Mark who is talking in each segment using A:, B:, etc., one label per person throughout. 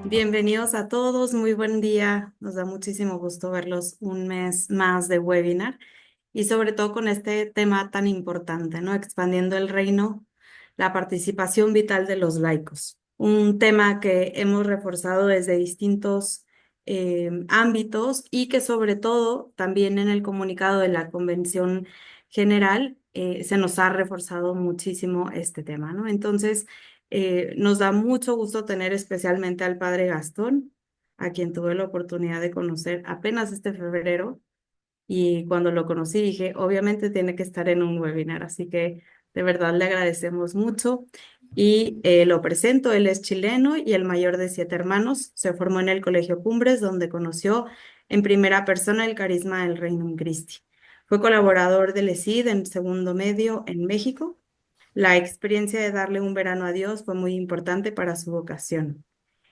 A: Bienvenidos a todos, muy buen día. Nos da muchísimo gusto verlos un mes más de webinar y sobre todo con este tema tan importante, ¿no? Expandiendo el reino, la participación vital de los laicos. Un tema que hemos reforzado desde distintos ámbitos y que sobre todo también en el comunicado de la Convención General se nos ha reforzado muchísimo este tema, ¿no? Entonces, nos da mucho gusto tener especialmente al padre Gastón, a quien tuve la oportunidad de conocer apenas este febrero. Y cuando lo conocí dije, obviamente tiene que estar en un webinar, así que de verdad le agradecemos mucho. Y lo presento, él es chileno y el mayor de 7 hermanos. Se formó en el Colegio Cumbres, donde conoció en primera persona el carisma del Reino Christi. Fue colaborador del ESID en segundo medio en México. La experiencia de darle un verano a Dios fue muy importante para su vocación.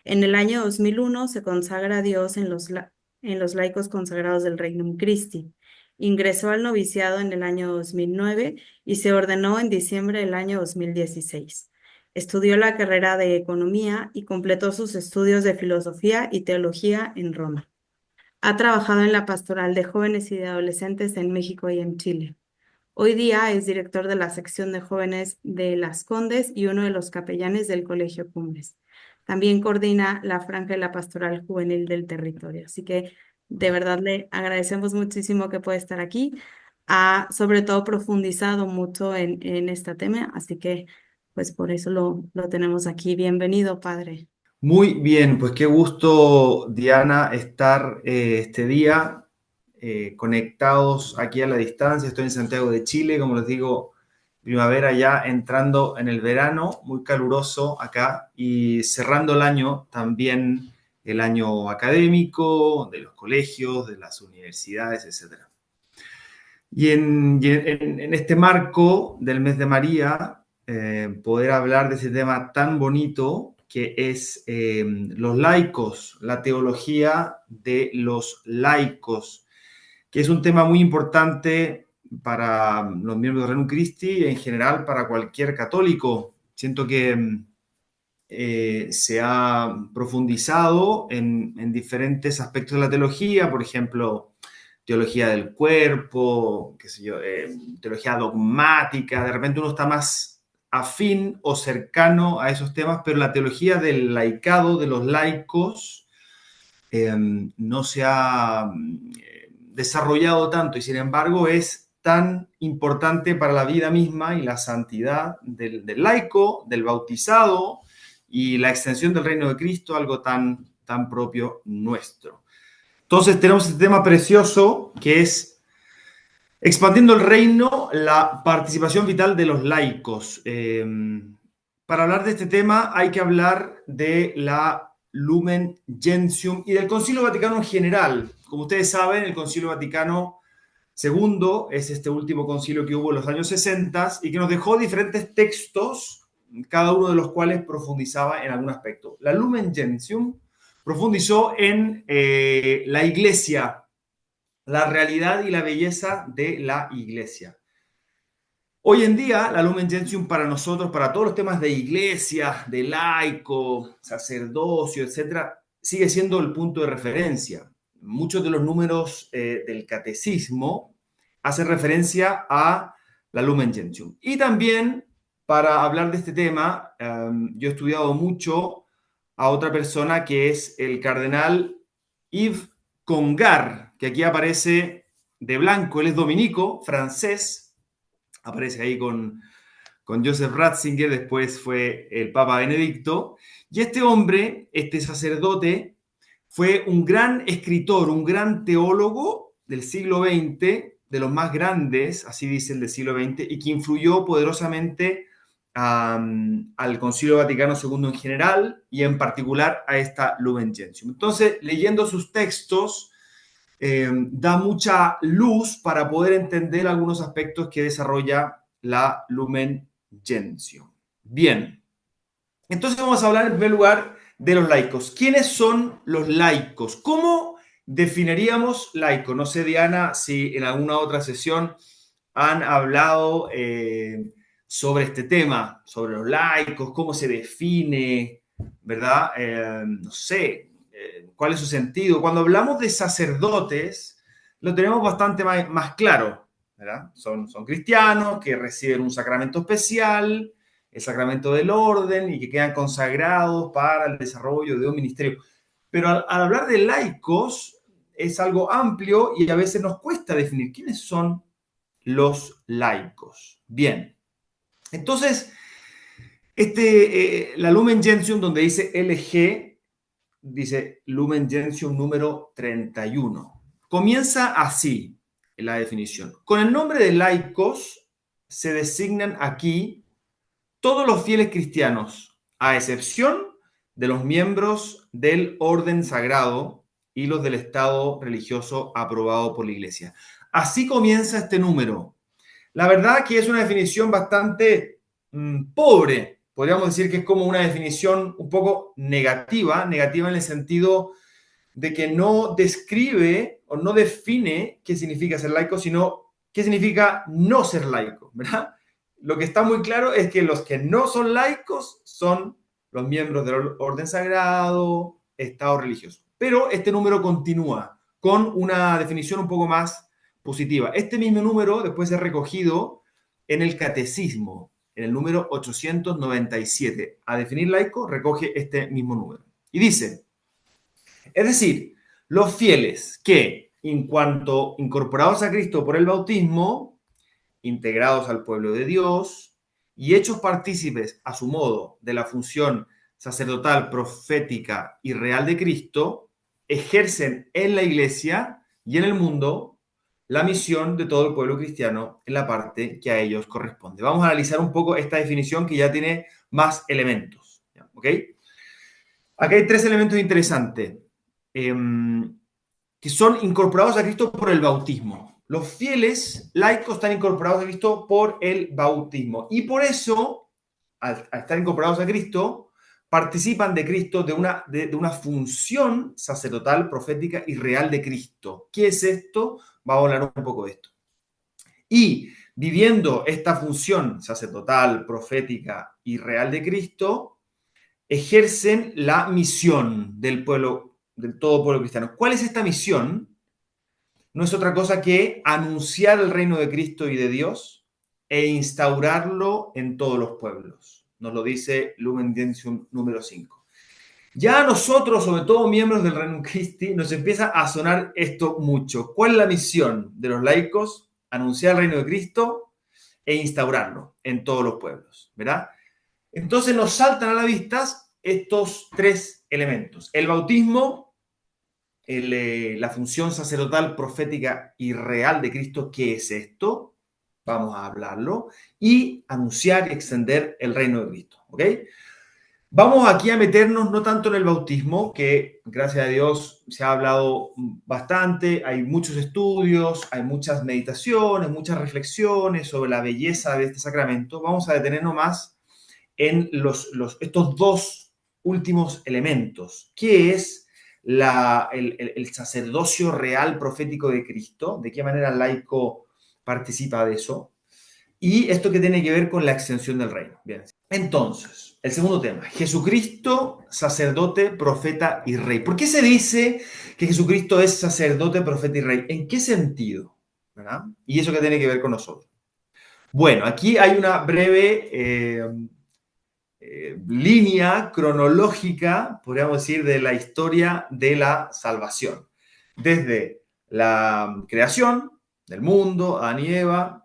A: En el año 2001 se consagra a Dios en los laicos consagrados del Regnum Christi. Ingresó al noviciado en el año 2009 y se ordenó en diciembre del año 2016. Estudió la carrera de economía y completó sus estudios de filosofía y teología en Roma. Ha trabajado en la pastoral de jóvenes y de adolescentes en México y en Chile. Hoy día es director de la sección de jóvenes de Las Condes y uno de los capellanes del Colegio Cumbres. También coordina la franja de la pastoral juvenil del territorio. Así que de verdad le agradecemos muchísimo que pueda estar aquí. Ha sobre todo profundizado mucho en este tema, así que pues por eso lo tenemos aquí. Bienvenido, padre.
B: Muy bien, pues qué gusto, Diana, estar este día conectados aquí a la distancia. Estoy en Santiago de Chile, como les digo, primavera ya entrando en el verano, muy caluroso acá y cerrando el año también el año académico, de los colegios, de las universidades, etcétera. Y en este marco del mes de María, poder hablar de ese tema tan bonito que es los laicos, la teología de los laicos, que es un tema muy importante para los miembros de Reino Christi y en general para cualquier católico. Siento que se ha profundizado en diferentes aspectos de la teología, por ejemplo, teología del cuerpo, qué sé yo, teología dogmática, de repente uno está más afín o cercano a esos temas, pero la teología del laicado, de los laicos, no se ha desarrollado tanto y sin embargo es tan importante para la vida misma y la santidad del laico, del bautizado y la extensión del reino de Cristo, algo tan propio nuestro. Entonces tenemos este tema precioso que es expandiendo el reino, la participación vital de los laicos. Para hablar de este tema hay que hablar de la Lumen Gentium y del Concilio Vaticano en general. Como ustedes saben, el Concilio Vaticano II es este último concilio que hubo en los años 60 y que nos dejó diferentes textos, cada uno de los cuales profundizaba en algún aspecto. La Lumen Gentium profundizó en la iglesia, la realidad y la belleza de la iglesia. Hoy en día, la Lumen Gentium para nosotros, para todos los temas de iglesia, de laico, sacerdocio, etcétera, sigue siendo el punto de referencia. Muchos de los números del catecismo hacen referencia a la Lumen Gentium. Y también, para hablar de este tema, yo he estudiado mucho a otra persona que es el cardenal Yves Congar, que aquí aparece de blanco. Él es dominico, francés, aparece ahí con Joseph Ratzinger, después fue el Papa Benedicto. Y este hombre, este sacerdote, fue un gran escritor, un gran teólogo del siglo XX, de los más grandes, así dicen, del siglo XX, y que influyó poderosamente al Concilio Vaticano II en general y en particular a esta Lumen Gentium. Entonces, leyendo sus textos, da mucha luz para poder entender algunos aspectos que desarrolla la Lumen Gentium. Bien, entonces vamos a hablar en primer lugar de los laicos. ¿Quiénes son los laicos? ¿Cómo definiríamos laico? No sé, Diana, si en alguna otra sesión han hablado sobre este tema, sobre los laicos, cómo se define. ¿verdad? No sé, ¿cuál es su sentido? Cuando hablamos de sacerdotes, lo tenemos bastante más claro, ¿verdad? Son cristianos que reciben un sacramento especial, el sacramento del orden, y que quedan consagrados para el desarrollo de un ministerio. Pero al hablar de laicos es algo amplio y a veces nos cuesta definir quiénes son los laicos. Bien, entonces, la Lumen Gentium, donde dice LG, dice Lumen Gentium número 31. Comienza así la definición. Con el nombre de laicos se designan aquí todos los fieles cristianos, a excepción de los miembros del orden sagrado y los del estado religioso aprobado por la Iglesia. Así comienza este número. La verdad que es una definición bastante pobre. Podríamos decir que es como una definición un poco negativa, negativa en el sentido de que no describe o no define qué significa ser laico, sino qué significa no ser laico, ¿verdad? Lo que está muy claro es que los que no son laicos son los miembros del orden sagrado, estado religioso. Pero este número continúa con una definición un poco más positiva. Este mismo número después es recogido en el catecismo, en el número 897. A definir laico recoge este mismo número. Y dice, es decir, los fieles que, en cuanto incorporados a Cristo por el bautismo, integrados al pueblo de Dios y hechos partícipes a su modo de la función sacerdotal, profética y real de Cristo, ejercen en la iglesia y en el mundo la misión de todo el pueblo cristiano en la parte que a ellos corresponde. Vamos a analizar un poco esta definición que ya tiene más elementos. ¿Ok? Aquí hay tres elementos interesantes que son incorporados a Cristo por el bautismo. Los fieles laicos están incorporados a Cristo por el bautismo. Y por eso, al estar incorporados a Cristo, participan de Cristo de una función sacerdotal, profética y real de Cristo. ¿Qué es esto? Vamos a hablar un poco de esto. Y viviendo esta función sacerdotal, profética y real de Cristo, ejercen la misión del pueblo, del todo pueblo cristiano. ¿Cuál es esta misión? No es otra cosa que anunciar el reino de Cristo y de Dios e instaurarlo en todos los pueblos. Nos lo dice Lumen Gentium número 5. Ya a nosotros, sobre todo miembros del Reino Christi, nos empieza a sonar esto mucho. ¿Cuál es la misión de los laicos? Anunciar el reino de Cristo e instaurarlo en todos los pueblos, ¿verdad? Entonces nos saltan a la vista estos tres elementos. El bautismo, la función sacerdotal, profética y real de Cristo. ¿Qué es esto? Vamos a hablarlo. Y anunciar y extender el reino de Cristo. ¿Ok? Vamos aquí a meternos no tanto en el bautismo, que gracias a Dios se ha hablado bastante, hay muchos estudios, hay muchas meditaciones, muchas reflexiones sobre la belleza de este sacramento. Vamos a detenernos más en estos dos últimos elementos. ¿Qué es el sacerdocio real profético de Cristo? ¿De qué manera el laico participa de eso? Y esto que tiene que ver con la extensión del reino. Bien. Entonces, el segundo tema, Jesucristo, sacerdote, profeta y rey. ¿Por qué se dice que Jesucristo es sacerdote, profeta y rey? ¿En qué sentido? ¿Verdad? Y eso que tiene que ver con nosotros. Bueno, aquí hay una breve línea cronológica, podríamos decir, de la historia de la salvación. Desde la creación del mundo, Adán y Eva,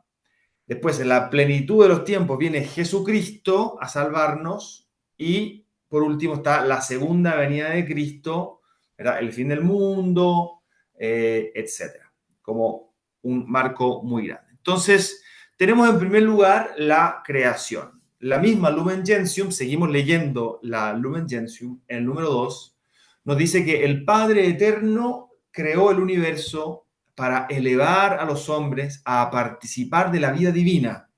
B: después en la plenitud de los tiempos viene Jesucristo a salvarnos y por último está la segunda venida de Cristo, ¿verdad? El fin del mundo, etcétera, como un marco muy grande. Entonces, tenemos en primer lugar la creación. La misma Lumen Gentium, seguimos leyendo la Lumen Gentium, en el número 2, nos dice que el Padre Eterno creó el universo para elevar a los hombres a participar de la vida divina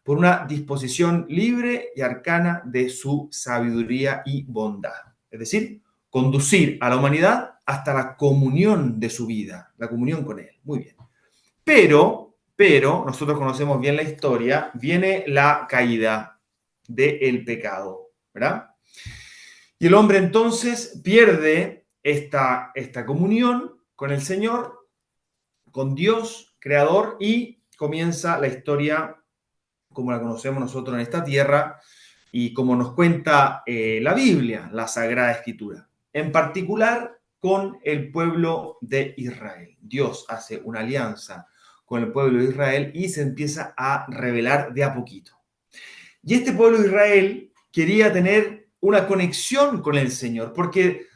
B: por una disposición libre y arcana de su sabiduría y bondad. Es decir, conducir a la humanidad hasta la comunión de su vida, la comunión con Él. Muy bien. Pero, nosotros conocemos bien la historia, viene la caída del pecado, ¿verdad? Y el hombre entonces pierde esta comunión con el Señor, con Dios, creador, y comienza la historia como la conocemos nosotros en esta tierra y como nos cuenta la Biblia, la Sagrada Escritura. En particular con el pueblo de Israel. Dios hace una alianza con el pueblo de Israel y se empieza a revelar de a poquito. Y este pueblo de Israel quería tener una conexión con el Señor, porque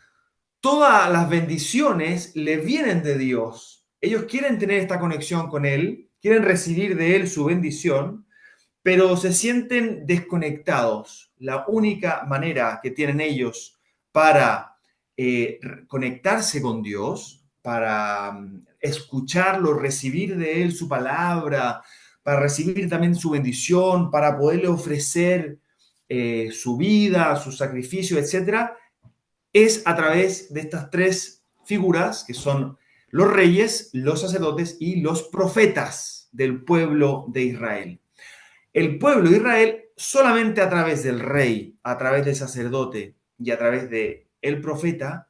B: todas las bendiciones le vienen de Dios. Ellos quieren tener esta conexión con Él, quieren recibir de Él su bendición, pero se sienten desconectados. La única manera que tienen ellos para conectarse con Dios, para escucharlo, recibir de Él su palabra, para recibir también su bendición, para poderle ofrecer su vida, su sacrificio, etcétera, es a través de estas tres figuras que son los reyes, los sacerdotes y los profetas del pueblo de Israel. El pueblo de Israel solamente a través del rey, a través del sacerdote y a través de el profeta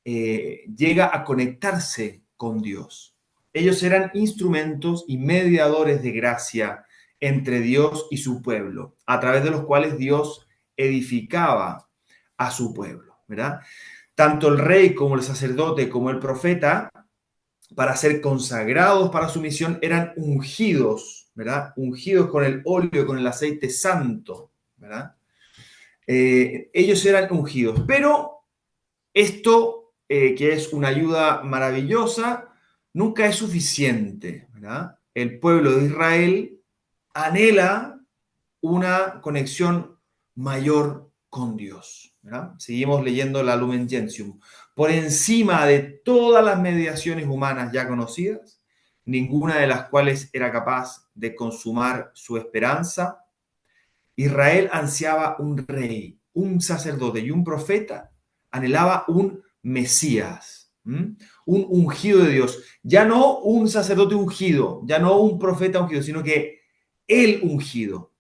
B: llega a conectarse con Dios. Ellos eran instrumentos y mediadores de gracia entre Dios y su pueblo, a través de los cuales Dios edificaba a su pueblo, ¿verdad? Tanto el rey como el sacerdote como el profeta, para ser consagrados para su misión, eran ungidos, ¿verdad? Ungidos con el óleo, con el aceite santo, ¿verdad? Ellos eran ungidos, pero esto, que es una ayuda maravillosa, nunca es suficiente, ¿verdad? El pueblo de Israel anhela una conexión mayor con Dios, ¿verdad? Seguimos leyendo la Lumen Gentium. Por encima de todas las mediaciones humanas ya conocidas, ninguna de las cuales era capaz de consumar su esperanza, Israel ansiaba un rey, un sacerdote y un profeta, anhelaba un Mesías, un ungido de Dios. Ya no un sacerdote ungido, ya no un profeta ungido, sino que el ungido.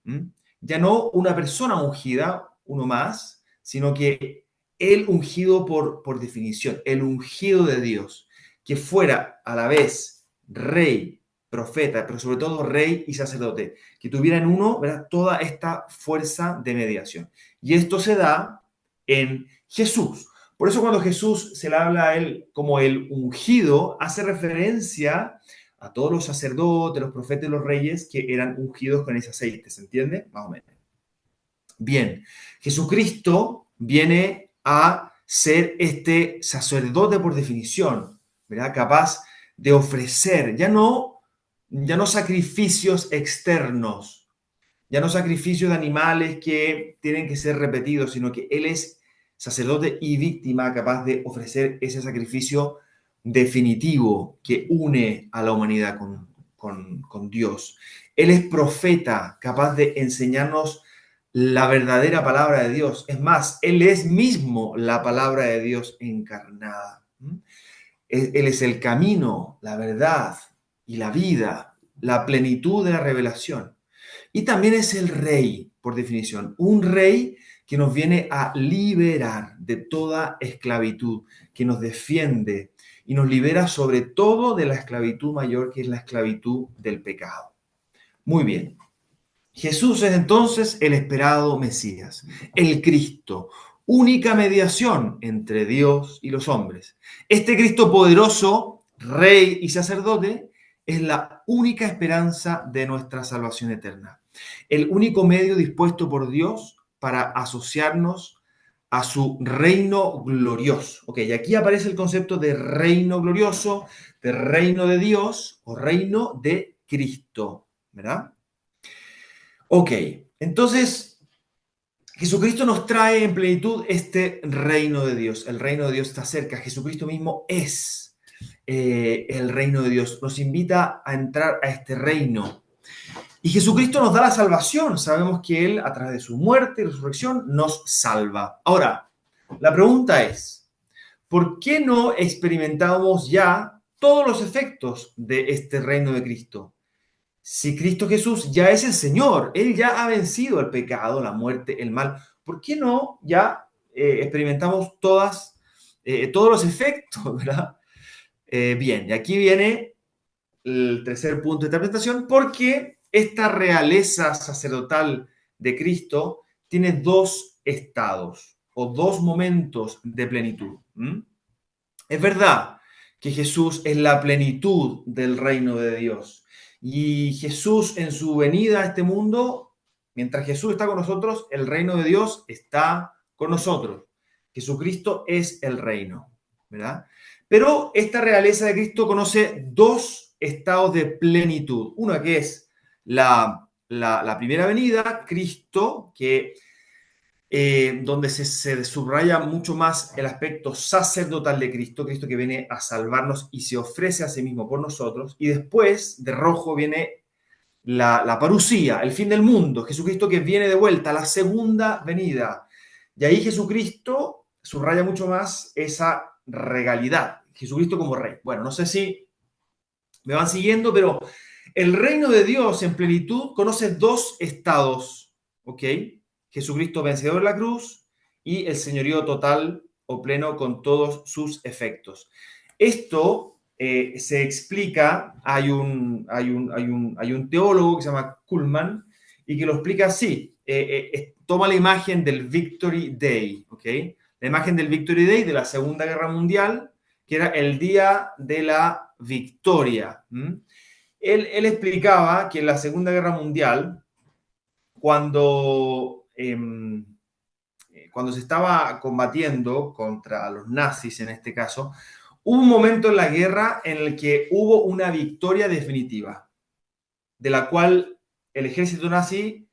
B: Ya no una persona ungida, uno más, sino que el ungido por definición, el ungido de Dios, que fuera a la vez rey, profeta, pero sobre todo rey y sacerdote, que tuviera en uno, ¿verdad?, toda esta fuerza de mediación. Y esto se da en Jesús. Por eso cuando Jesús se le habla a él como el ungido, hace referencia a todos los sacerdotes, los profetas y los reyes que eran ungidos con ese aceite, ¿se entiende? Más o menos. Bien, Jesucristo viene a ser este sacerdote por definición, ¿verdad? Capaz de ofrecer, ya no sacrificios externos, ya no sacrificios de animales que tienen que ser repetidos, sino que Él es sacerdote y víctima capaz de ofrecer ese sacrificio definitivo que une a la humanidad con Dios. Él es profeta capaz de enseñarnos la verdadera palabra de Dios. Es más, Él es mismo la palabra de Dios encarnada. Él es el camino, la verdad y la vida, la plenitud de la revelación. Y también es el rey, por definición, un rey que nos viene a liberar de toda esclavitud, que nos defiende y nos libera sobre todo de la esclavitud mayor, que es la esclavitud del pecado. Muy bien. Jesús es entonces el esperado Mesías, el Cristo, única mediación entre Dios y los hombres. Este Cristo poderoso, rey y sacerdote, es la única esperanza de nuestra salvación eterna. El único medio dispuesto por Dios para asociarnos a su reino glorioso. Ok, y aquí aparece el concepto de reino glorioso, de reino de Dios o reino de Cristo, ¿verdad? Ok, entonces Jesucristo nos trae en plenitud este reino de Dios. El reino de Dios está cerca. Jesucristo mismo es el reino de Dios. Nos invita a entrar a este reino. Y Jesucristo nos da la salvación. Sabemos que Él, a través de su muerte y resurrección, nos salva. Ahora, la pregunta es, ¿por qué no experimentamos ya todos los efectos de este reino de Cristo? Si Cristo Jesús ya es el Señor, Él ya ha vencido el pecado, la muerte, el mal, ¿por qué no ya experimentamos todos los efectos, ¿verdad? Bien, y aquí viene el tercer punto de interpretación, porque esta realeza sacerdotal de Cristo tiene dos estados o dos momentos de plenitud. ¿Mm? Es verdad que Jesús es la plenitud del reino de Dios. Y Jesús en su venida a este mundo, mientras Jesús está con nosotros, el reino de Dios está con nosotros. Jesucristo es el reino, ¿verdad? Pero esta realeza de Cristo conoce dos estados de plenitud. Una que es la primera venida, Cristo, que donde se subraya mucho más el aspecto sacerdotal de Cristo, Cristo que viene a salvarnos y se ofrece a sí mismo por nosotros. Y después, de rojo, viene la parusía, el fin del mundo, Jesucristo que viene de vuelta, la segunda venida. Y ahí Jesucristo subraya mucho más esa regalidad, Jesucristo como rey. Bueno, no sé si me van siguiendo, pero el reino de Dios en plenitud conoce dos estados, ¿ok? Jesucristo vencedor en la cruz y el señorío total o pleno con todos sus efectos. Esto se explica, hay un teólogo que se llama Kuhlman y que lo explica así. Toma la imagen del Victory Day, ¿ok? La imagen del Victory Day de la Segunda Guerra Mundial, que era el día de la victoria. Él explicaba que en la Segunda Guerra Mundial, cuando, cuando se estaba combatiendo contra los nazis en este caso, hubo un momento en la guerra en el que hubo una victoria definitiva, de la cual el ejército nazi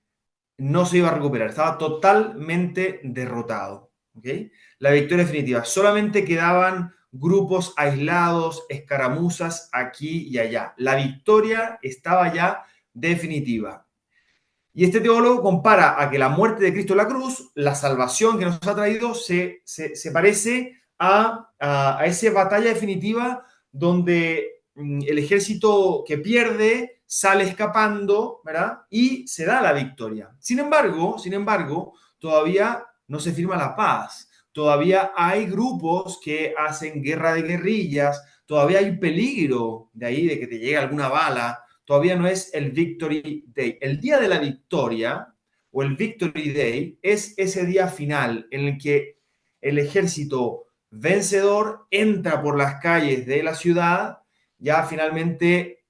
B: no se iba a recuperar, estaba totalmente derrotado. ¿Okay? La victoria definitiva. Solamente quedaban grupos aislados, escaramuzas aquí y allá. La victoria estaba ya definitiva. Y este teólogo compara a que la muerte de Cristo en la cruz, la salvación que nos ha traído, se parece a esa batalla definitiva donde el ejército que pierde sale escapando, ¿verdad? Y se da la victoria. Sin embargo, todavía no se firma la paz. Todavía hay grupos que hacen guerra de guerrillas, todavía hay peligro de ahí de que te llegue alguna bala, todavía no es el Victory Day. El día de la victoria o el Victory Day es ese día final en el que el ejército vencedor entra por las calles de la ciudad, ya finalmente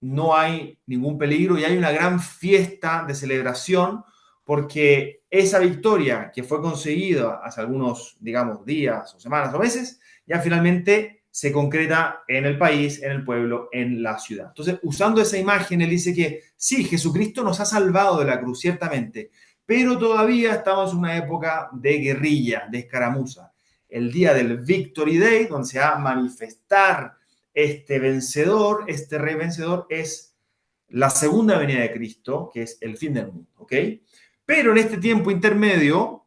B: no hay ningún peligro y hay una gran fiesta de celebración porque esa victoria que fue conseguida hace algunos, digamos, días o semanas o meses, ya finalmente se concreta en el país, en el pueblo, en la ciudad. Entonces, usando esa imagen, él dice que sí, Jesucristo nos ha salvado de la cruz, ciertamente, pero todavía estamos en una época de guerrilla, de escaramuza. El día del Victory Day, donde se va a manifestar este vencedor, este rey vencedor, es la segunda venida de Cristo, que es el fin del mundo, ¿ok? Pero en este tiempo intermedio,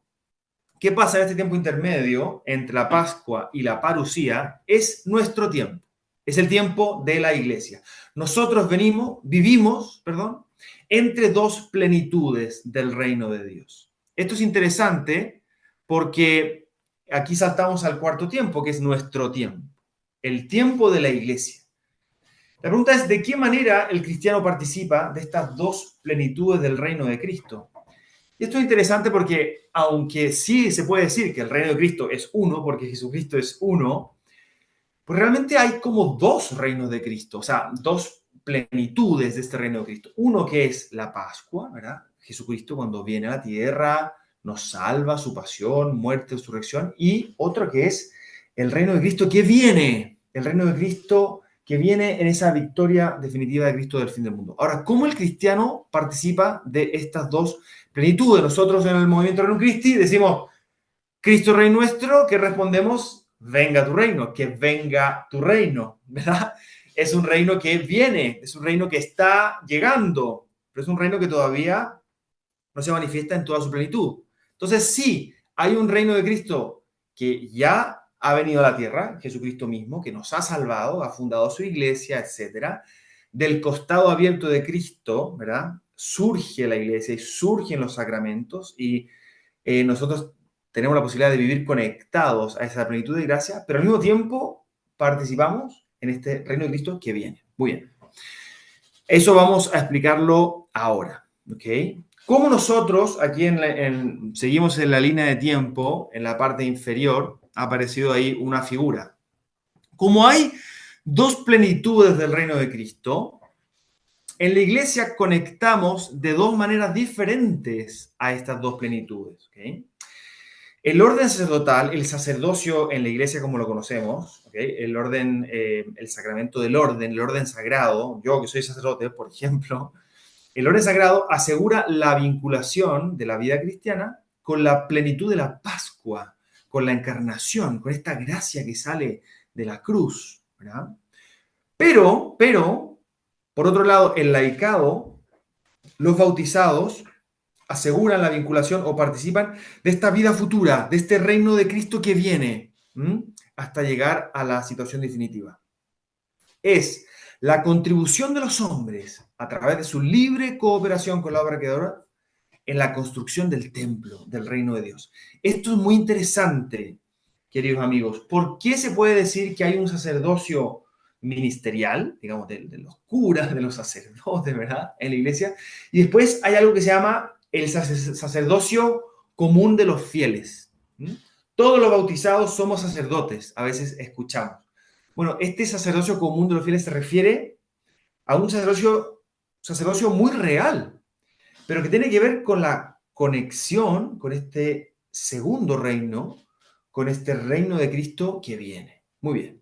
B: ¿qué pasa en este tiempo intermedio entre la Pascua y la parusía? Es nuestro tiempo, es el tiempo de la iglesia. Nosotros vivimos, entre dos plenitudes del reino de Dios. Esto es interesante porque aquí saltamos al cuarto tiempo, que es nuestro tiempo, el tiempo de la iglesia. La pregunta es, ¿de qué manera el cristiano participa de estas dos plenitudes del reino de Cristo? Y esto es interesante porque, aunque sí se puede decir que el reino de Cristo es uno, porque Jesucristo es uno, pues realmente hay como dos reinos de Cristo, o sea, dos plenitudes de este reino de Cristo. Uno que es la Pascua, ¿verdad? Jesucristo cuando viene a la tierra nos salva, su pasión, muerte, resurrección, y otro que es el reino de Cristo que viene, el reino de Cristo que viene en esa victoria definitiva de Cristo del fin del mundo. Ahora, ¿cómo el cristiano participa de estas dos plenitudes? Nosotros en el movimiento Reino Christi decimos, Cristo Rey nuestro, que respondemos, venga tu reino, que venga tu reino, ¿verdad? Es un reino que viene, es un reino que está llegando, pero es un reino que todavía no se manifiesta en toda su plenitud. Entonces, sí, hay un reino de Cristo que ya ha venido a la tierra, Jesucristo mismo, que nos ha salvado, ha fundado su iglesia, etcétera. Del costado abierto de Cristo, ¿verdad? Surge la iglesia y surgen los sacramentos y nosotros tenemos la posibilidad de vivir conectados a esa plenitud de gracia, pero al mismo tiempo participamos en este reino de Cristo que viene. Muy bien. Eso vamos a explicarlo ahora, ¿ok? Como nosotros, aquí seguimos en la línea de tiempo, en la parte inferior, ha aparecido ahí una figura. Como hay dos plenitudes del reino de Cristo, en la iglesia conectamos de dos maneras diferentes a estas dos plenitudes, ¿ok? El orden sacerdotal, el sacerdocio en la iglesia como lo conocemos, ¿okay? El orden, el sacramento del orden, el orden sagrado, yo que soy sacerdote, por ejemplo, el orden sagrado asegura la vinculación de la vida cristiana con la plenitud de la Pascua, con la encarnación, con esta gracia que sale de la cruz, ¿verdad? Pero, por otro lado, el laicado, los bautizados, aseguran la vinculación o participan de esta vida futura, de este reino de Cristo que viene, hasta llegar a la situación definitiva. Es la contribución de los hombres a través de su libre cooperación con la obra creadora en la construcción del templo, del reino de Dios. Esto es muy interesante, queridos amigos. ¿Por qué se puede decir que hay un sacerdocio ministerial, digamos, de los curas, de los sacerdotes, ¿verdad?, en la iglesia? Y después hay algo que se llama el sacerdocio común de los fieles. Todos los bautizados somos sacerdotes, a veces escuchamos. Bueno, este sacerdocio común de los fieles se refiere a un sacerdocio muy real, pero que tiene que ver con la conexión con este segundo reino, con este reino de Cristo que viene. Muy bien.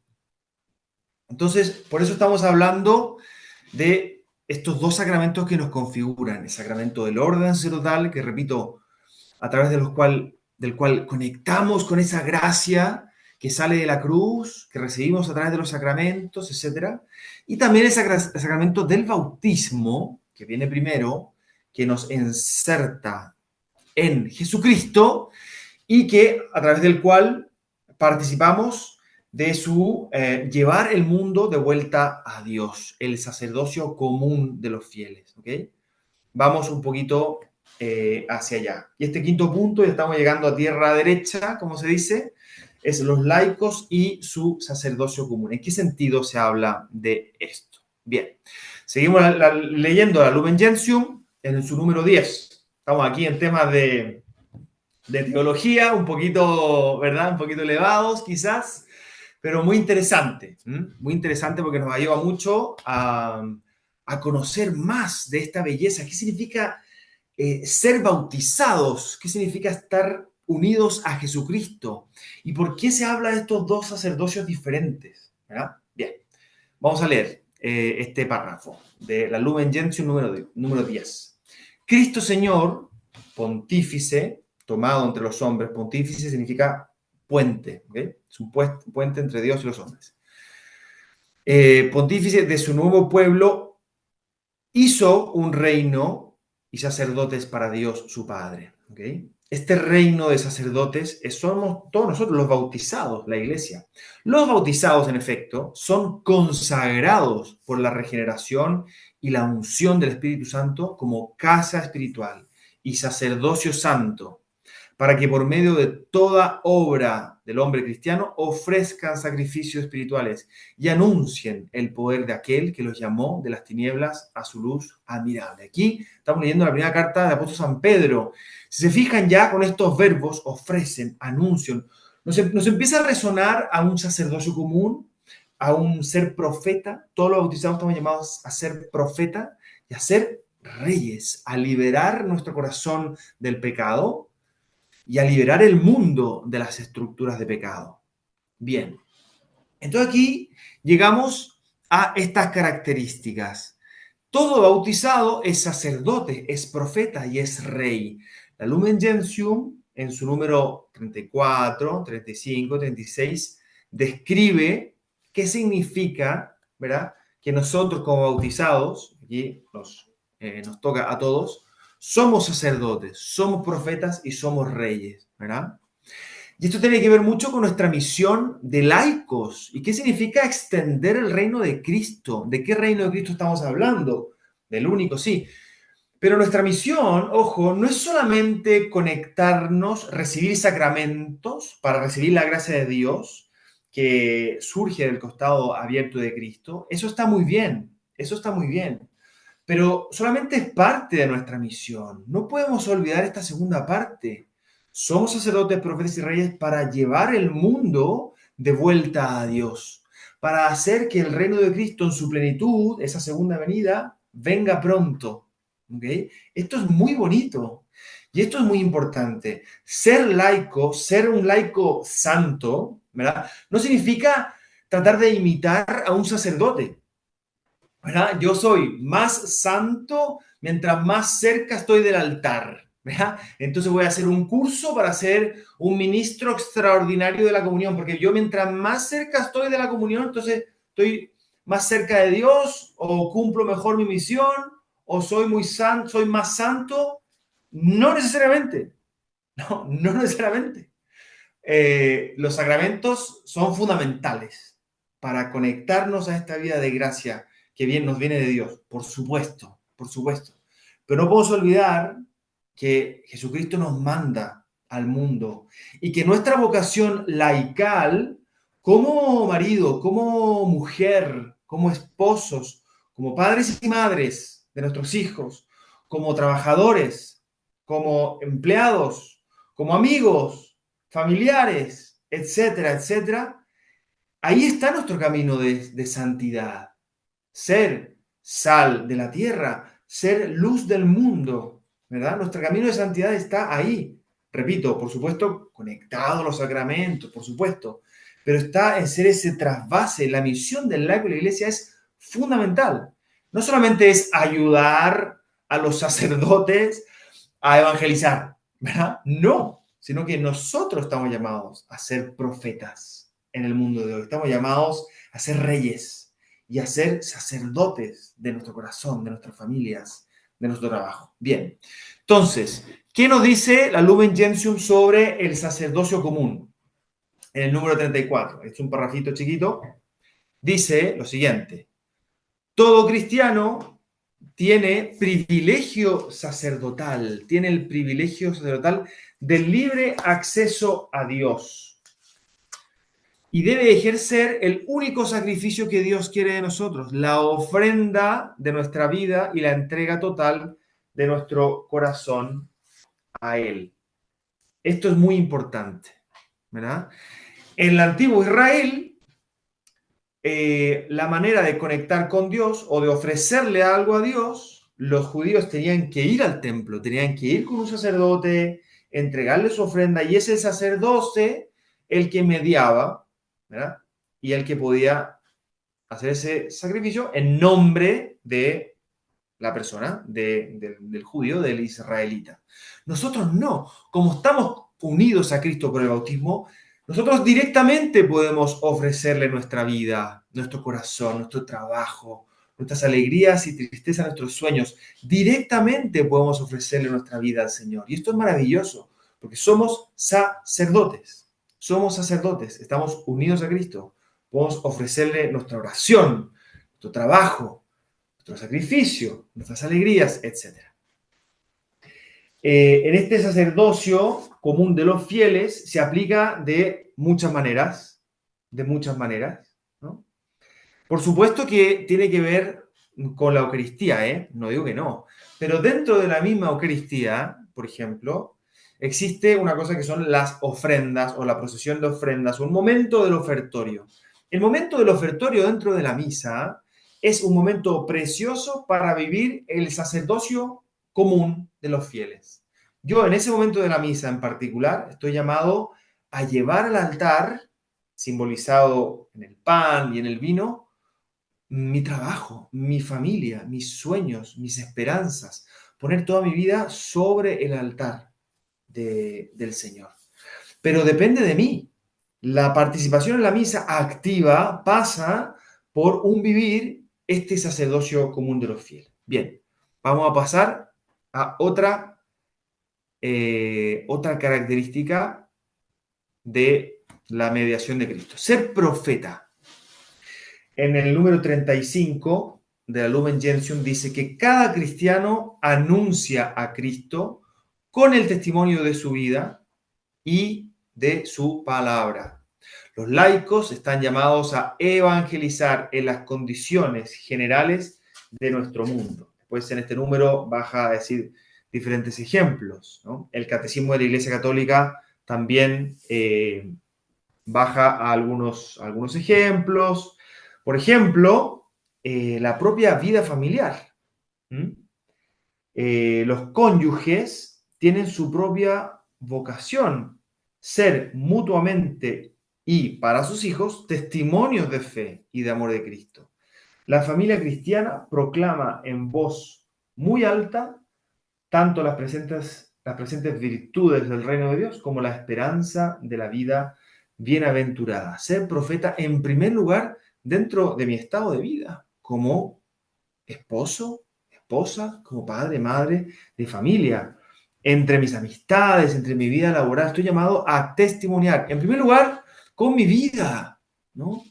B: Entonces, por eso estamos hablando de estos dos sacramentos que nos configuran. El sacramento del orden sacerdotal, que repito, a través del cual conectamos con esa gracia que sale de la cruz, que recibimos a través de los sacramentos, etc. Y también el sacramento del bautismo, que viene primero, que nos inserta en Jesucristo y que a través del cual participamos de su llevar el mundo de vuelta a Dios, el sacerdocio común de los fieles. ¿Okay? Vamos un poquito hacia allá. Y este quinto punto, ya estamos llegando a tierra derecha, como se dice, es los laicos y su sacerdocio común. ¿En qué sentido se habla de esto? Bien, seguimos leyendo la Lumen Gentium en su número 10. Estamos aquí en temas de teología, un poquito, ¿verdad? Un poquito elevados quizás, pero muy interesante. Muy interesante porque nos ayuda mucho a conocer más de esta belleza. ¿Qué significa ser bautizados? ¿Qué significa estar unidos a Jesucristo? ¿Y por qué se habla de estos dos sacerdocios diferentes? ¿Verdad? Bien, vamos a leer este párrafo de la Lumen Gentium número 10. Cristo Señor, pontífice, tomado entre los hombres, pontífice significa puente, ¿okay? Es un puente entre Dios y los hombres. Pontífice de su nuevo pueblo, hizo un reino y sacerdotes para Dios su Padre. ¿Okay? Este reino de sacerdotes somos todos nosotros los bautizados, la iglesia. Los bautizados, en efecto, son consagrados por la regeneración y la unción del Espíritu Santo como casa espiritual y sacerdocio santo, para que por medio de toda obra del hombre cristiano ofrezcan sacrificios espirituales y anuncien el poder de aquel que los llamó de las tinieblas a su luz admirable. Aquí estamos leyendo la primera carta del apóstol San Pedro. Si se fijan ya con estos verbos, ofrecen, anuncian, nos empieza a resonar a un sacerdocio común, a un ser profeta. Todos los bautizados estamos llamados a ser profeta y a ser reyes, a liberar nuestro corazón del pecado y a liberar el mundo de las estructuras de pecado. Bien, entonces aquí llegamos a estas características. Todo bautizado es sacerdote, es profeta y es rey. La Lumen Gentium, en su número 34, 35, 36, describe qué significa, ¿verdad?, que nosotros como bautizados, aquí nos toca a todos, somos sacerdotes, somos profetas y somos reyes, ¿verdad? Y esto tiene que ver mucho con nuestra misión de laicos. ¿Y qué significa extender el reino de Cristo? ¿De qué reino de Cristo estamos hablando? Del único, sí. Pero nuestra misión, ojo, no es solamente conectarnos, recibir sacramentos para recibir la gracia de Dios que surge del costado abierto de Cristo. Eso está muy bien, eso está muy bien. Pero solamente es parte de nuestra misión. No podemos olvidar esta segunda parte. Somos sacerdotes, profetas y reyes para llevar el mundo de vuelta a Dios, para hacer que el reino de Cristo en su plenitud, esa segunda venida, venga pronto. ¿Okay? Esto es muy bonito y esto es muy importante. Ser laico, ser un laico santo, ¿verdad? No significa tratar de imitar a un sacerdote. ¿Verdad? Yo soy más santo mientras más cerca estoy del altar. ¿Verdad? Entonces voy a hacer un curso para ser un ministro extraordinario de la comunión, porque yo mientras más cerca estoy de la comunión, entonces estoy más cerca de Dios o cumplo mejor mi misión o soy muy santo, soy más santo. No necesariamente, no necesariamente. Los sacramentos son fundamentales para conectarnos a esta vida de gracia que bien nos viene de Dios, por supuesto, por supuesto. Pero no podemos olvidar que Jesucristo nos manda al mundo y que nuestra vocación laical, como marido, como mujer, como esposos, como padres y madres de nuestros hijos, como trabajadores, como empleados, como amigos, familiares, etcétera, etcétera, ahí está nuestro camino de santidad. Ser sal de la tierra, ser luz del mundo, ¿verdad? Nuestro camino de santidad está ahí. Repito, por supuesto, conectado a los sacramentos, por supuesto, pero está en ser ese trasvase. La misión del laico de la iglesia es fundamental. No solamente es ayudar a los sacerdotes a evangelizar, ¿verdad? No, sino que nosotros estamos llamados a ser profetas en el mundo de hoy. Estamos llamados a ser reyes y a ser sacerdotes de nuestro corazón, de nuestras familias, de nuestro trabajo. Bien, entonces, ¿qué nos dice la Lumen Gentium sobre el sacerdocio común? En el número 34, es un parrafito chiquito, dice lo siguiente: todo cristiano tiene el privilegio sacerdotal del libre acceso a Dios y debe ejercer el único sacrificio que Dios quiere de nosotros, la ofrenda de nuestra vida y la entrega total de nuestro corazón a Él. Esto es muy importante, ¿verdad? En el antiguo Israel, la manera de conectar con Dios o de ofrecerle algo a Dios, los judíos tenían que ir al templo, tenían que ir con un sacerdote, entregarle su ofrenda, y es el sacerdote el que mediaba, ¿verdad? Y el que podía hacer ese sacrificio en nombre de la persona, del judío, del israelita. Nosotros no, como estamos unidos a Cristo por el bautismo, nosotros directamente podemos ofrecerle nuestra vida, nuestro corazón, nuestro trabajo, nuestras alegrías y tristezas, nuestros sueños. Directamente podemos ofrecerle nuestra vida al Señor. Y esto es maravilloso, porque somos sacerdotes. Somos sacerdotes, estamos unidos a Cristo. Podemos ofrecerle nuestra oración, nuestro trabajo, nuestro sacrificio, nuestras alegrías, etc. En este sacerdocio común de los fieles se aplica de muchas maneras, ¿no? Por supuesto que tiene que ver con la Eucaristía, ¿eh? No digo que no, pero dentro de la misma Eucaristía, por ejemplo, existe una cosa que son las ofrendas o la procesión de ofrendas o un momento del ofertorio. El momento del ofertorio dentro de la misa es un momento precioso para vivir el sacerdocio común de los fieles. Yo en ese momento de la misa en particular estoy llamado a llevar al altar, simbolizado en el pan y en el vino, mi trabajo, mi familia, mis sueños, mis esperanzas, poner toda mi vida sobre el altar del Señor. Pero depende de mí. La participación en la misa activa pasa por un vivir este sacerdocio común de los fieles. Bien, vamos a pasar a otra característica de la mediación de Cristo. Ser profeta. En el número 35 de la Lumen Gentium dice que cada cristiano anuncia a Cristo con el testimonio de su vida y de su palabra. Los laicos están llamados a evangelizar en las condiciones generales de nuestro mundo. Después en este número baja a decir diferentes ejemplos, ¿no? El Catecismo de la Iglesia Católica también baja a algunos ejemplos. Por ejemplo, la propia vida familiar. ¿Mm? Los cónyuges tienen su propia vocación, ser mutuamente y para sus hijos testimonios de fe y de amor de Cristo. La familia cristiana proclama en voz muy alta tanto las presentes virtudes del reino de Dios como la esperanza de la vida bienaventurada. Ser profeta en primer lugar dentro de mi estado de vida, como esposo, esposa, como padre, madre de familia, entre mis amistades, entre mi vida laboral. Estoy llamado a testimoniar, en primer lugar, con mi vida, ¿no?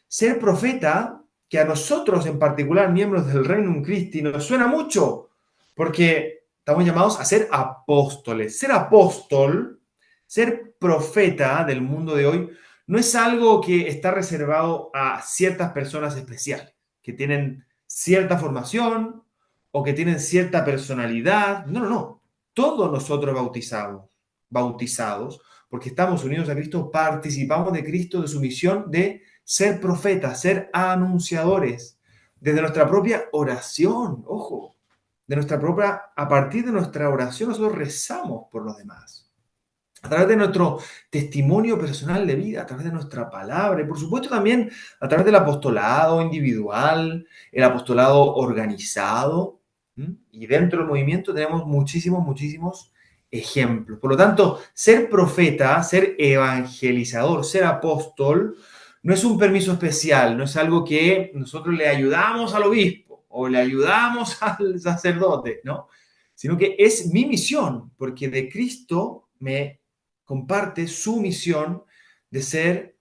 B: Ser profeta, que a nosotros en particular, miembros del Reino Christi, nos suena mucho, porque estamos llamados a ser apóstoles. Ser apóstol, ser profeta del mundo de hoy, no es algo que está reservado a ciertas personas especiales, que tienen cierta formación o que tienen cierta personalidad. No, no, no. Todos nosotros bautizados, porque estamos unidos a Cristo, participamos de Cristo, de su misión de ser profetas, ser anunciadores, desde nuestra propia oración, ojo, a partir de nuestra oración nosotros rezamos por los demás. A través de nuestro testimonio personal de vida, a través de nuestra palabra y por supuesto también a través del apostolado individual, el apostolado organizado. Y dentro del movimiento tenemos muchísimos ejemplos. Por lo tanto, ser profeta, ser evangelizador, ser apóstol, no es un permiso especial, no es algo que nosotros le ayudamos al obispo o le ayudamos al sacerdote, ¿no? Sino que es mi misión, porque de Cristo me comparte su misión de ser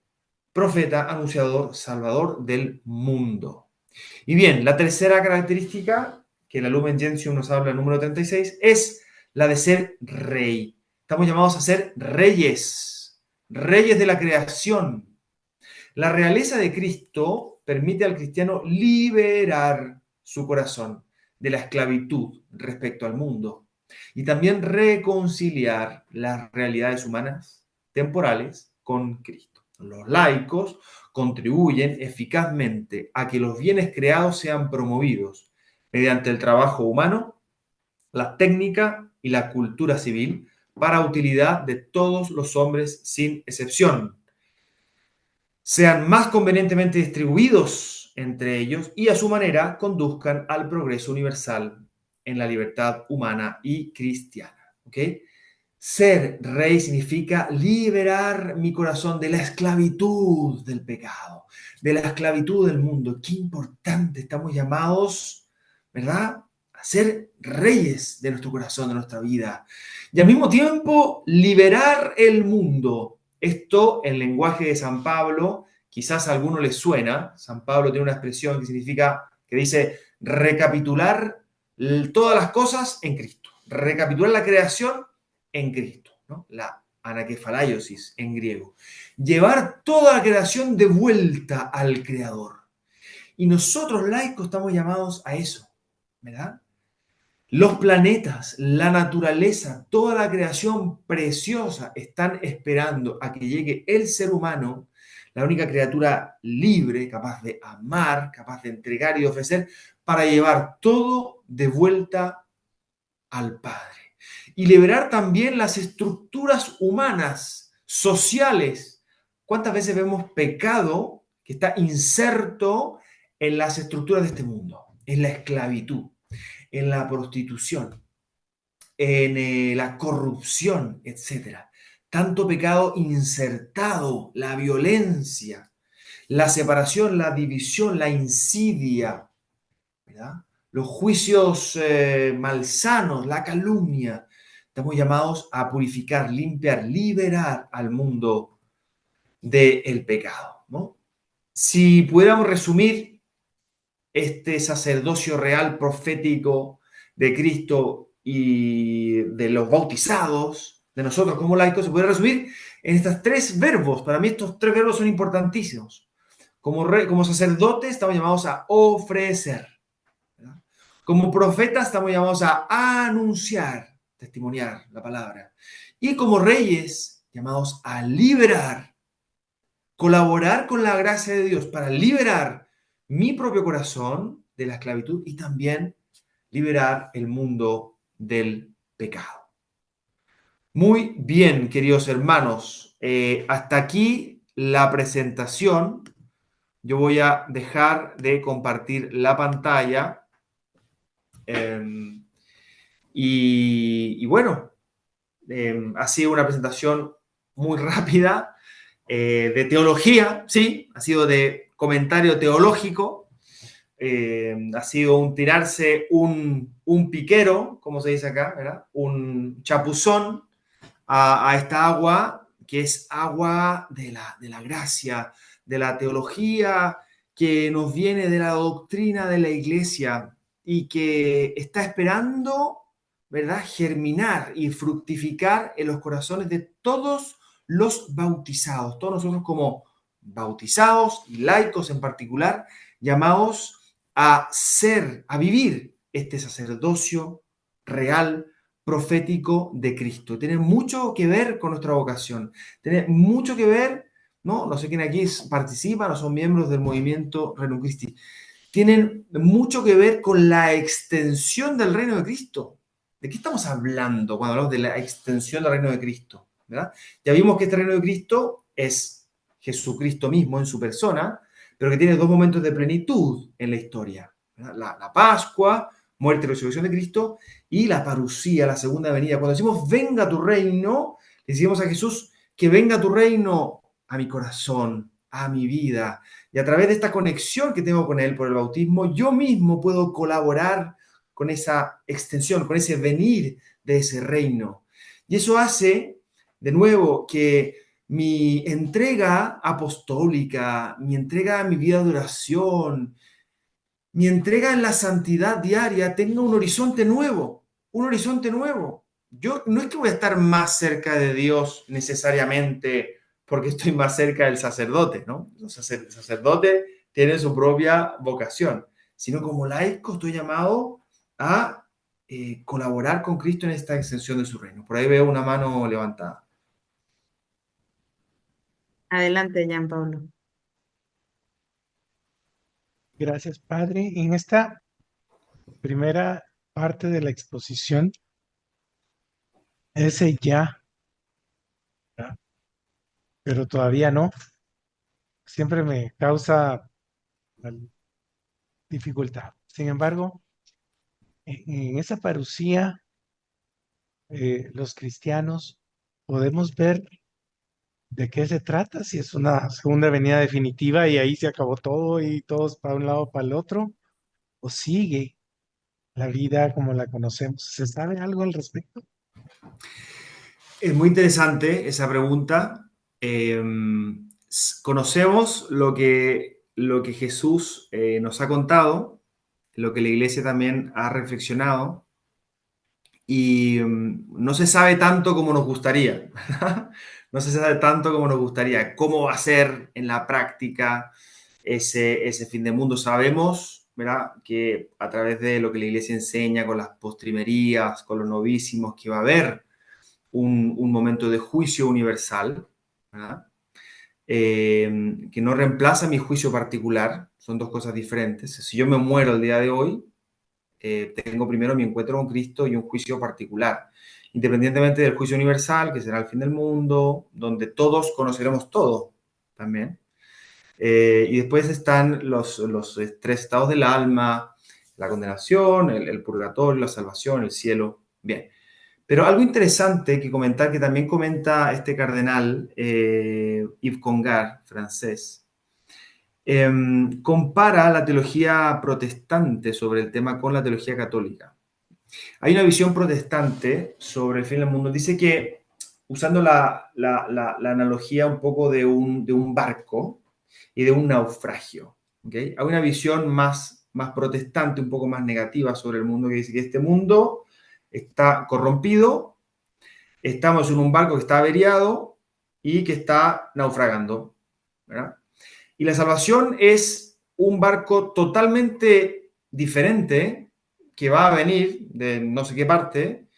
B: profeta, anunciador, salvador del mundo. Y bien, la tercera característica que la Lumen Gentium nos habla en el número 36 es la de ser rey. Estamos llamados a ser reyes, reyes de la creación. La realeza de Cristo permite al cristiano liberar su corazón de la esclavitud respecto al mundo y también reconciliar las realidades humanas temporales con Cristo. Los laicos contribuyen eficazmente a que los bienes creados sean promovidos mediante el trabajo humano, la técnica y la cultura civil para utilidad de todos los hombres sin excepción, sean más convenientemente distribuidos entre ellos y a su manera conduzcan al progreso universal en la libertad humana y cristiana. ¿Ok? Ser rey significa liberar mi corazón de la esclavitud del pecado, de la esclavitud del mundo. Qué importante, estamos llamados, ¿verdad?, a ser reyes de nuestro corazón, de nuestra vida. Y al mismo tiempo, liberar el mundo. Esto, en lenguaje de San Pablo, quizás a alguno les suena. San Pablo tiene una expresión que significa, que dice, recapitular todas las cosas en Cristo. Recapitular la creación en Cristo, ¿no? La anakefalaiosis en griego. Llevar toda la creación de vuelta al Creador. Y nosotros laicos estamos llamados a eso, ¿verdad? Los planetas, la naturaleza, toda la creación preciosa están esperando a que llegue el ser humano, la única criatura libre, capaz de amar, capaz de entregar y ofrecer, para llevar todo de vuelta al Padre. Y liberar también las estructuras humanas, sociales. ¿Cuántas veces vemos pecado que está inserto en las estructuras de este mundo? En la esclavitud, en la prostitución, en la corrupción, etcétera. Tanto pecado insertado, la violencia, la separación, la división, la insidia, ¿verdad? Los juicios malsanos, la calumnia. Estamos llamados a purificar, limpiar, liberar al mundo del pecado, ¿no? Si pudiéramos resumir este sacerdocio real profético de Cristo y de los bautizados, de nosotros como laicos, se puede resumir en estos tres verbos. Para mí estos tres verbos son importantísimos. Como sacerdotes estamos llamados a ofrecer, ¿verdad? Como profetas estamos llamados a anunciar, testimoniar la palabra. Y como reyes, llamados a liberar, colaborar con la gracia de Dios para liberar mi propio corazón de la esclavitud y también liberar el mundo del pecado. Muy bien, queridos hermanos, hasta aquí la presentación. Yo voy a dejar de compartir la pantalla y bueno, ha sido una presentación muy rápida de teología, sí, ha sido de comentario teológico, ha sido un tirarse un piquero, como se dice acá, ¿verdad? Un chapuzón a esta agua que es agua de la gracia, de la teología que nos viene de la doctrina de la iglesia y que está esperando, ¿verdad?, germinar y fructificar en los corazones de todos los bautizados, todos nosotros como bautizados y laicos en particular, llamados a ser, a vivir este sacerdocio real, profético de Cristo. Tiene mucho que ver con nuestra vocación. Tiene mucho que ver, ¿no? No sé quién aquí participa, no son miembros del movimiento Rerum Christi. Tienen mucho que ver con la extensión del reino de Cristo. ¿De qué estamos hablando cuando hablamos de la extensión del reino de Cristo? ¿Verdad? Ya vimos que este reino de Cristo es Jesucristo mismo en su persona, pero que tiene dos momentos de plenitud en la historia. La Pascua, muerte y resurrección de Cristo, y la parusía, la segunda venida. Cuando decimos venga tu reino, le decimos a Jesús que venga tu reino a mi corazón, a mi vida. Y a través de esta conexión que tengo con Él por el bautismo, yo mismo puedo colaborar con esa extensión, con ese venir de ese reino. Y eso hace, de nuevo, que mi entrega apostólica, mi entrega a mi vida de oración, mi entrega en la santidad diaria tenga un horizonte nuevo, un horizonte nuevo. Yo no es que voy a estar más cerca de Dios necesariamente porque estoy más cerca del sacerdote, ¿no? El sacerdote tiene su propia vocación, sino como laico estoy llamado a colaborar con Cristo en esta extensión de su reino. Por ahí veo una mano levantada.
A: Adelante, Jean Pablo.
C: Gracias, Padre. En esta primera parte de la exposición, ese ya, ¿verdad? Pero todavía no. Siempre me causa la dificultad. Sin embargo, en esa parucía, los cristianos podemos ver de qué se trata, si es una segunda venida definitiva y ahí se acabó todo y todos para un lado para el otro, o sigue la vida como la conocemos. ¿Se sabe algo al respecto?
B: Es muy interesante esa pregunta. Conocemos lo que Jesús nos ha contado, lo que la iglesia también ha reflexionado, y no se sabe tanto como nos gustaría, ¿verdad? No se sabe tanto como nos gustaría. ¿Cómo va a ser en la práctica ese fin de mundo? Sabemos, ¿verdad?, que a través de lo que la iglesia enseña con las postrimerías, con los novísimos, que va a haber un momento de juicio universal, ¿verdad? Que no reemplaza mi juicio particular, son dos cosas diferentes. Si yo me muero el día de hoy, tengo primero mi encuentro con Cristo y un juicio particular, independientemente del juicio universal, que será el fin del mundo, donde todos conoceremos todo también. Y después están los tres estados del alma, la condenación, el purgatorio, la salvación, el cielo. Bien. Pero algo interesante que comentar, que también comenta este cardenal Yves Congar, francés, compara la teología protestante sobre el tema con la teología católica. Hay una visión protestante sobre el fin del mundo. Dice que, usando la analogía un poco de un barco y de un naufragio, ¿okay? Hay una visión más más protestante, un poco más negativa sobre el mundo, que dice que este mundo está corrompido, estamos en un barco que está averiado y que está naufragando, ¿verdad? Y la salvación es un barco totalmente diferente que va a venir de no sé qué parte,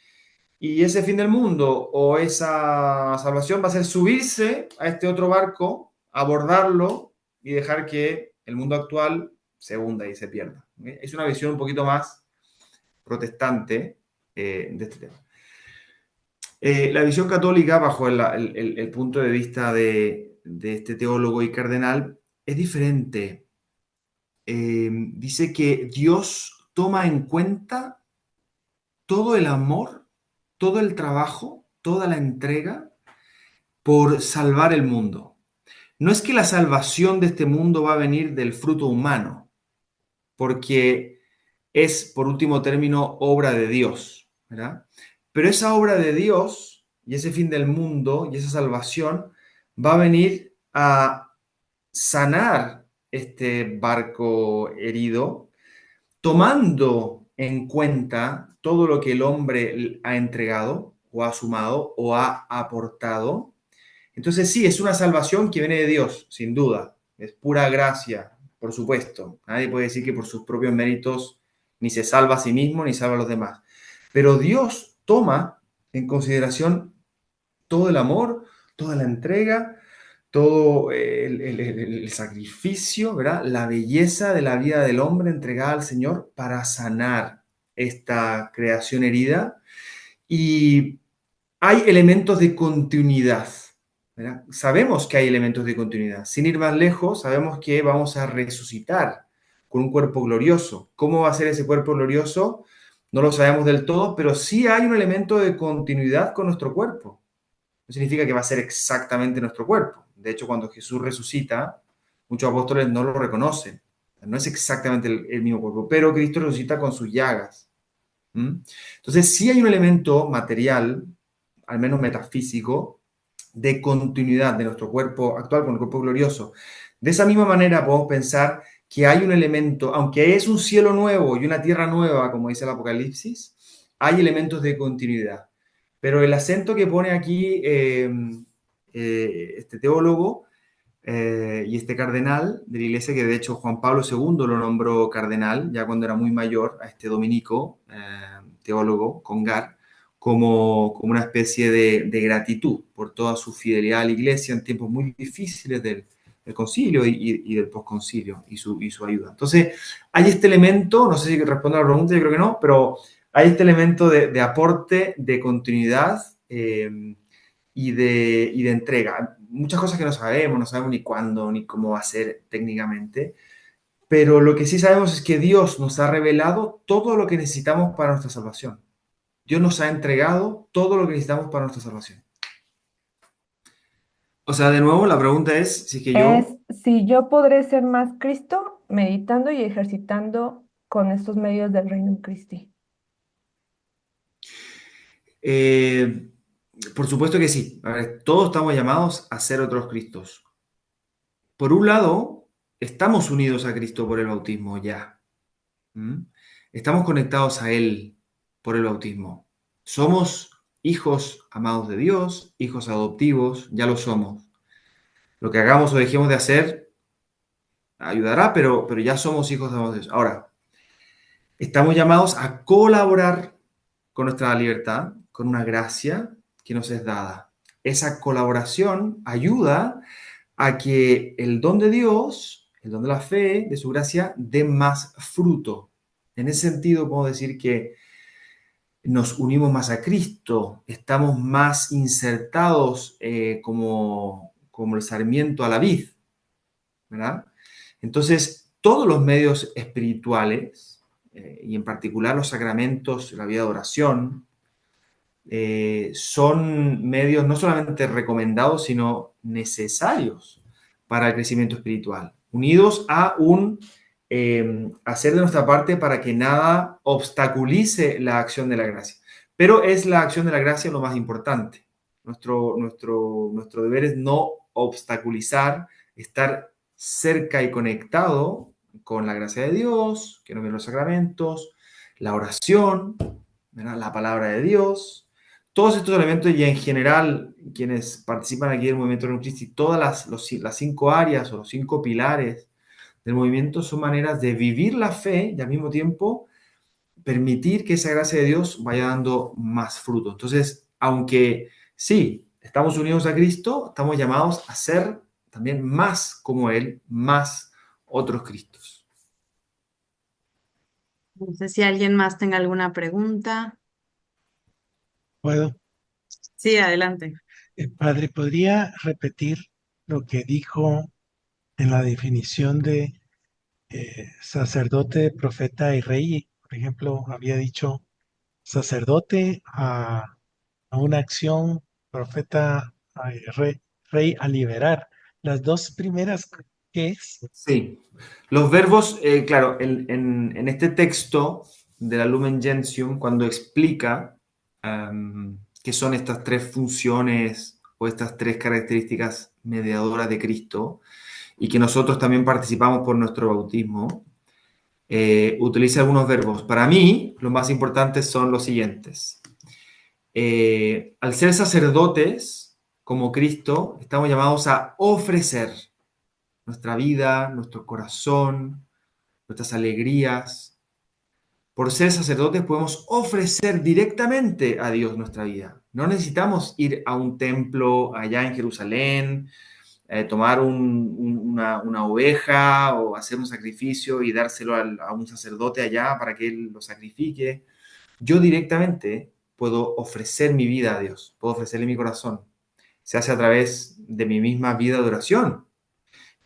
B: y ese fin del mundo o esa salvación va a ser subirse a este otro barco, abordarlo y dejar que el mundo actual se hunda y se pierda. ¿Ok? Es una visión un poquito más protestante de este tema. La visión católica, bajo el punto de vista de este teólogo y cardenal, es diferente. Dice que Dios toma en cuenta todo el amor, todo el trabajo, toda la entrega por salvar el mundo. No es que la salvación de este mundo va a venir del fruto humano, porque es, por último término, obra de Dios, ¿verdad? Pero esa obra de Dios y ese fin del mundo y esa salvación va a venir a sanar este barco herido, tomando en cuenta todo lo que el hombre ha entregado o ha sumado o ha aportado. Entonces sí, es una salvación que viene de Dios, sin duda. Es pura gracia, por supuesto. Nadie puede decir que por sus propios méritos ni se salva a sí mismo ni salva a los demás. Pero Dios toma en consideración todo el amor, toda la entrega, todo el sacrificio, ¿verdad? La belleza de la vida del hombre entregada al Señor para sanar esta creación herida. Y hay elementos de continuidad, ¿verdad? Sabemos que hay elementos de continuidad. Sin ir más lejos, sabemos que vamos a resucitar con un cuerpo glorioso. ¿Cómo va a ser ese cuerpo glorioso? No lo sabemos del todo, pero sí hay un elemento de continuidad con nuestro cuerpo. No significa que va a ser exactamente nuestro cuerpo. De hecho, cuando Jesús resucita, muchos apóstoles no lo reconocen. No es exactamente el mismo cuerpo, pero Cristo resucita con sus llagas. ¿Mm? Entonces, sí hay un elemento material, al menos metafísico, de continuidad de nuestro cuerpo actual con el cuerpo glorioso. De esa misma manera podemos pensar que hay un elemento, aunque es un cielo nuevo y una tierra nueva, como dice el Apocalipsis, hay elementos de continuidad. Pero el acento que pone aquí este teólogo y este cardenal de la iglesia, que de hecho Juan Pablo II lo nombró cardenal, ya cuando era muy mayor, a este dominico, teólogo, Congar, como una especie de gratitud por toda su fidelidad a la iglesia en tiempos muy difíciles del concilio y del posconcilio y su ayuda. Entonces, hay este elemento, no sé si respondo a la pregunta, yo creo que no, pero hay este elemento de aporte, de continuidad y de entrega. Muchas cosas que no sabemos ni cuándo ni cómo va a ser técnicamente, pero lo que sí sabemos es que Dios nos ha revelado todo lo que necesitamos para nuestra salvación. Dios nos ha entregado todo lo que necesitamos para nuestra salvación. O sea, de nuevo, la pregunta es si es que
D: Es
B: yo...
D: si yo podré ser más Cristo meditando y ejercitando con estos medios del Reino Christi.
B: eh, por supuesto que sí. A ver, todos estamos llamados a ser otros Cristos. Por un lado, estamos unidos a Cristo por el bautismo ya. ¿Mm? Estamos conectados a Él por el bautismo. Somos hijos amados de Dios, hijos adoptivos, ya lo somos. Lo que hagamos o dejemos de hacer ayudará, pero ya somos hijos amados de Dios. Ahora, estamos llamados a colaborar con nuestra libertad, con una gracia que nos es dada. Esa colaboración ayuda a que el don de Dios, el don de la fe, de su gracia, dé más fruto. En ese sentido, puedo decir que nos unimos más a Cristo, estamos más insertados como el sarmiento a la vid, ¿verdad? Entonces, todos los medios espirituales, y en particular los sacramentos, la vida de oración, son medios no solamente recomendados, sino necesarios para el crecimiento espiritual, unidos a un hacer de nuestra parte para que nada obstaculice la acción de la gracia. Pero es la acción de la gracia lo más importante. Nuestro deber es no obstaculizar, estar cerca y conectado con la gracia de Dios, que nos vienen los sacramentos, la oración, ¿verdad? La palabra de Dios, todos estos elementos y en general quienes participan aquí del movimiento Reino Christi, todas las 5 áreas o los 5 pilares del movimiento son maneras de vivir la fe y al mismo tiempo permitir que esa gracia de Dios vaya dando más fruto. Entonces, aunque sí, estamos unidos a Cristo, estamos llamados a ser también más como Él, más otros Cristos.
A: No sé si alguien más tenga alguna pregunta.
C: ¿Puedo?
A: Sí, adelante.
C: Padre, ¿podría repetir lo que dijo en la definición de sacerdote, profeta y rey? Por ejemplo, había dicho sacerdote a una acción, profeta, rey a liberar. Las dos primeras, ¿qué es?
B: Sí, los verbos, claro, en este texto de la Lumen Gentium, cuando explica qué son estas 3 funciones o estas 3 características mediadoras de Cristo y que nosotros también participamos por nuestro bautismo, utiliza algunos verbos. Para mí, los más importantes son los siguientes. Al ser sacerdotes, como Cristo, estamos llamados a ofrecer nuestra vida, nuestro corazón, nuestras alegrías. Por ser sacerdotes podemos ofrecer directamente a Dios nuestra vida. No necesitamos ir a un templo allá en Jerusalén, tomar una oveja o hacer un sacrificio y dárselo a un sacerdote allá para que él lo sacrifique. Yo directamente puedo ofrecer mi vida a Dios, puedo ofrecerle mi corazón. Se hace a través de mi misma vida de oración.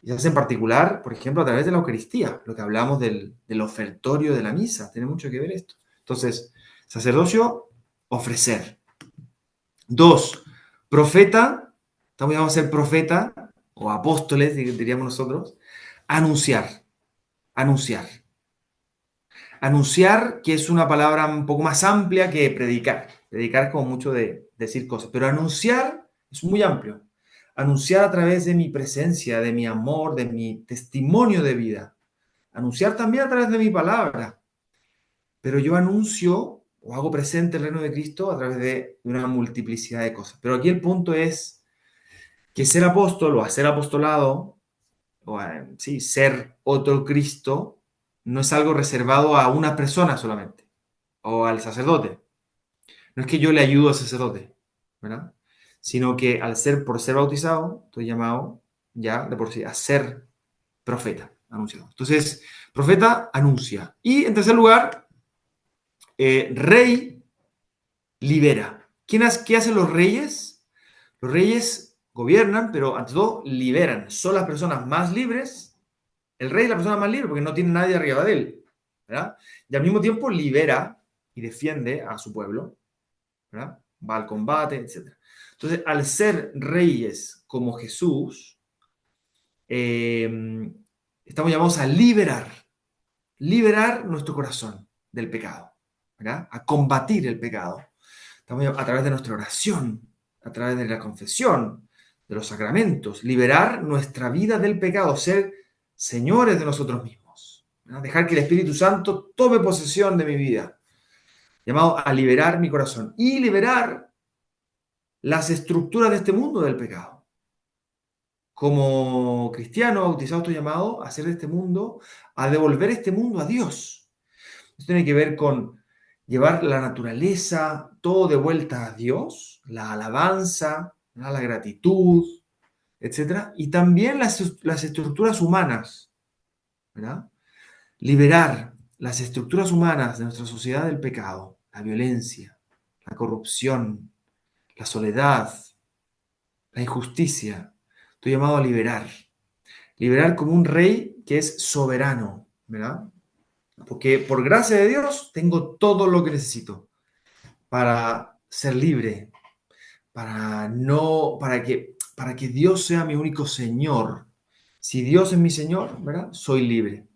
B: Y se hace en particular, por ejemplo, a través de la Eucaristía, lo que hablamos del ofertorio de la misa. Tiene mucho que ver esto. Entonces, sacerdocio, ofrecer. 2, profeta, estamos llamados a ser profeta, o apóstoles, diríamos nosotros, anunciar, anunciar. Anunciar, que es una palabra un poco más amplia que predicar. Predicar es como mucho de decir cosas, pero anunciar es muy amplio. Anunciar a través de mi presencia, de mi amor, de mi testimonio de vida. Anunciar también a través de mi palabra. Pero yo anuncio o hago presente el reino de Cristo a través de una multiplicidad de cosas. Pero aquí el punto es que ser apóstol o hacer apostolado, o sí, ser otro Cristo, no es algo reservado a una persona solamente, o al sacerdote. No es que yo le ayudo al sacerdote, ¿verdad? Sino que por ser bautizado, estoy llamado ya de por sí a ser profeta, anunciado. Entonces, profeta anuncia. Y en tercer lugar, rey libera. ¿Qué hacen los reyes? Los reyes gobiernan, pero ante todo liberan. Son las personas más libres. El rey es la persona más libre porque no tiene nadie arriba de él, ¿verdad? Y al mismo tiempo libera y defiende a su pueblo, ¿verdad? Va al combate, etc. Entonces, al ser reyes como Jesús, estamos llamados a liberar nuestro corazón del pecado, ¿verdad? A combatir el pecado. Estamos a través de nuestra oración, a través de la confesión, de los sacramentos, liberar nuestra vida del pecado, ser señores de nosotros mismos, ¿verdad? Dejar que el Espíritu Santo tome posesión de mi vida, llamado a liberar mi corazón y liberar las estructuras de este mundo del pecado. Como cristiano bautizado estoy llamado a hacer de este mundo, a devolver este mundo a Dios. Esto tiene que ver con llevar la naturaleza todo de vuelta a Dios, la alabanza, ¿no? La gratitud, etc. Y también las estructuras humanas, ¿verdad? Liberar las estructuras humanas de nuestra sociedad del pecado, la violencia, la corrupción, la soledad, la injusticia. Estoy llamado a liberar. Liberar como un rey que es soberano, ¿verdad? Porque por gracia de Dios tengo todo lo que necesito para ser libre, para que Dios sea mi único Señor. Si Dios es mi Señor, ¿verdad? Soy libre.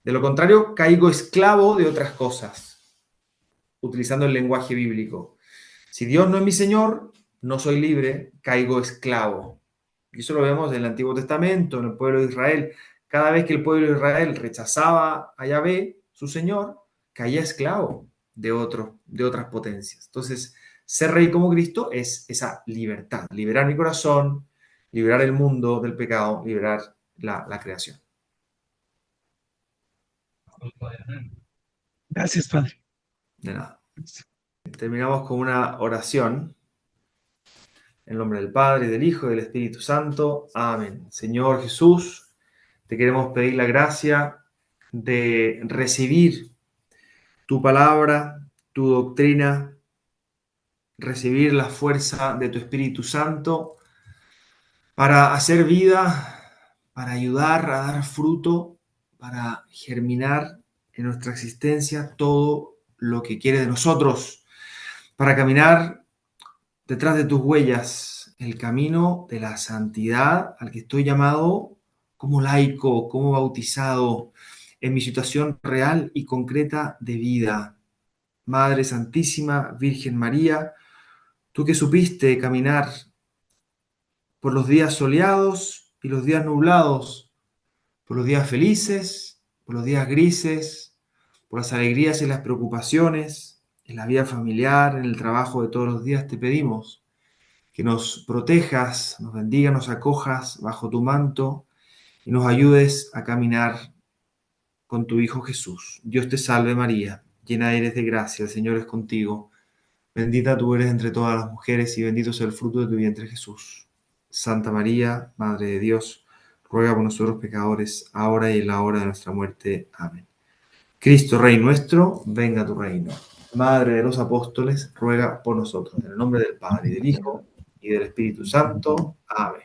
B: De lo contrario, caigo esclavo de otras cosas, utilizando el lenguaje bíblico. Si Dios no es mi Señor, no soy libre, caigo esclavo. Y eso lo vemos en el Antiguo Testamento, en el pueblo de Israel. cada vez que el pueblo de Israel rechazaba a Yahvé, su Señor, caía esclavo de otras potencias. Entonces, ser rey como Cristo es esa libertad, liberar mi corazón, liberar el mundo del pecado, liberar la creación.
C: Gracias, Padre.
B: De nada. Terminamos con una oración. En nombre del Padre, del Hijo y del Espíritu Santo. Amén. Señor Jesús, te queremos pedir la gracia de recibir tu palabra, tu doctrina, recibir la fuerza de tu Espíritu Santo para hacer vida, para ayudar a dar fruto, para germinar en nuestra existencia todo lo que quiere de nosotros, para caminar detrás de tus huellas, el camino de la santidad al que estoy llamado como laico, como bautizado, en mi situación real y concreta de vida. Madre Santísima, Virgen María, tú que supiste caminar por los días soleados y los días nublados, por los días felices, por los días grises, por las alegrías y las preocupaciones, en la vida familiar, en el trabajo de todos los días, te pedimos que nos protejas, nos bendigas, nos acojas bajo tu manto y nos ayudes a caminar con tu Hijo Jesús. Dios te salve María, llena eres de gracia, el Señor es contigo. Bendita tú eres entre todas las mujeres y bendito sea el fruto de tu vientre Jesús. Santa María, Madre de Dios, ruega por nosotros pecadores, ahora y en la hora de nuestra muerte. Amén. Cristo Rey nuestro, venga a tu reino. Madre de los apóstoles, ruega por nosotros. En el nombre del Padre, y del Hijo, y del Espíritu Santo. Amén.